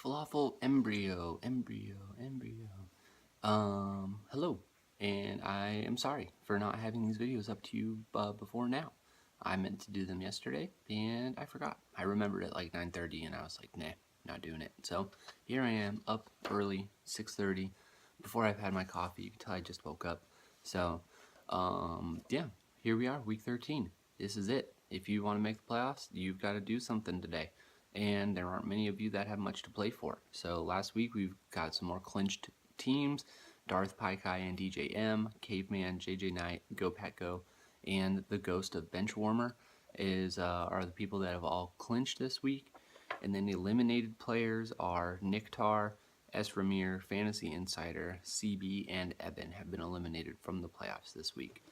FLAFFL Embryo. Hello, and I am sorry for not having these videos up to you before now. I meant to do them yesterday, and I forgot. I remembered at like 9:30, and I was like, nah, not doing it. So here I am, up early, 6:30, before I've had my coffee. You can tell I just woke up. So, yeah, here we are, week 13. This is it. If you want to make the playoffs, you've got to do something today. And there aren't many of you that have much to play for. So last week we've got some more clinched teams: Darth Paikai and DJM, Caveman, JJ Knight, Go Pat Go, and the Ghost of Benchwarmer are the people that have all clinched this week. And then the eliminated players are Niktar, S. Ramir, Fantasy Insider, CB, and Eben have been eliminated from the playoffs this week,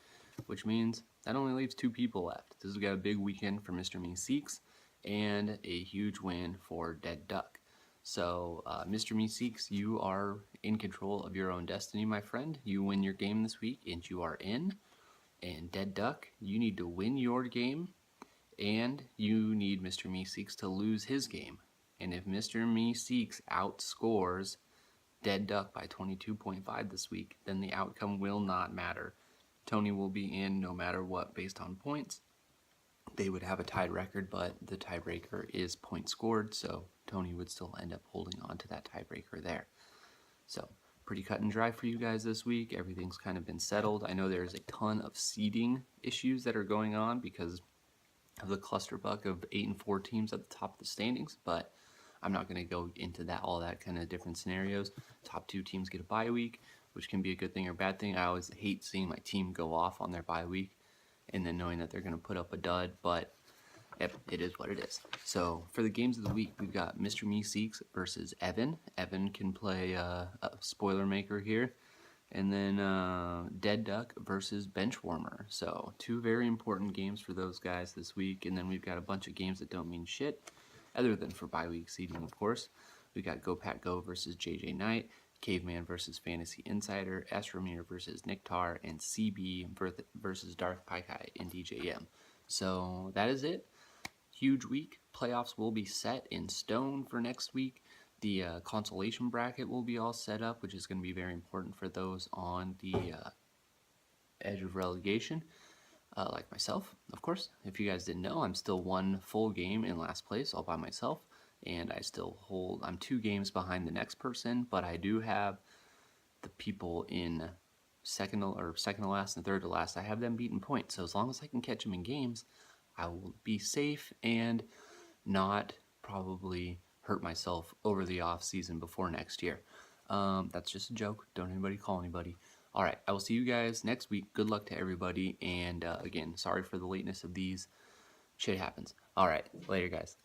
which means that only leaves 2 people left. This has got a big weekend for Mr. Me Seeks and a huge win for Dead Duck. So, Mr. Me Seeks, you are in control of your own destiny, my friend. You win your game this week, and you are in. And Dead Duck, you need to win your game, and you need Mr. Me Seeks to lose his game. And if Mr. Me Seeks outscores Dead Duck by 22.5 this week, then the outcome will not matter. Tony will be in no matter what based on points. They would have a tied record, but the tiebreaker is points scored, so Tony would still end up holding on to that tiebreaker there. So, pretty cut and dry for you guys this week. Everything's kind of been settled. I know there's a ton of seeding issues that are going on because of the clusterfuck of 8 and 4 teams at the top of the standings, but I'm not going to go into all that kind of different scenarios. Top 2 teams get a bye week, which can be a good thing or bad thing. I always hate seeing my team go off on their bye week and then knowing that they're going to put up a dud, but it is what it is. So for the games of the week, we've got Mr. Me Seeks versus Evan. Evan can play a spoiler maker here. And then Dead Duck versus Benchwarmer. So 2 very important games for those guys this week. And then we've got a bunch of games that don't mean shit, other than for bye week seeding, of course. We got Go Pat Go versus JJ Knight, Caveman versus Fantasy Insider, S. Ramir versus Niktar, and CB versus Darth Paikai and DJM. So that is it. Huge week. Playoffs will be set in stone for next week. The consolation bracket will be all set up, which is going to be very important for those on the edge of relegation, like myself, of course. If you guys didn't know, I'm still 1 full game in last place all by myself, and I'm 2 games behind the next person, but I do have the people in second to last and third to last. I have them beaten points, so as long as I can catch them in games, I will be safe and not probably hurt myself over the off season before next year. That's just a joke. Don't anybody call anybody. Alright, I will see you guys next week. Good luck to everybody, and again, sorry for the lateness of these. Shit happens. Alright, later guys.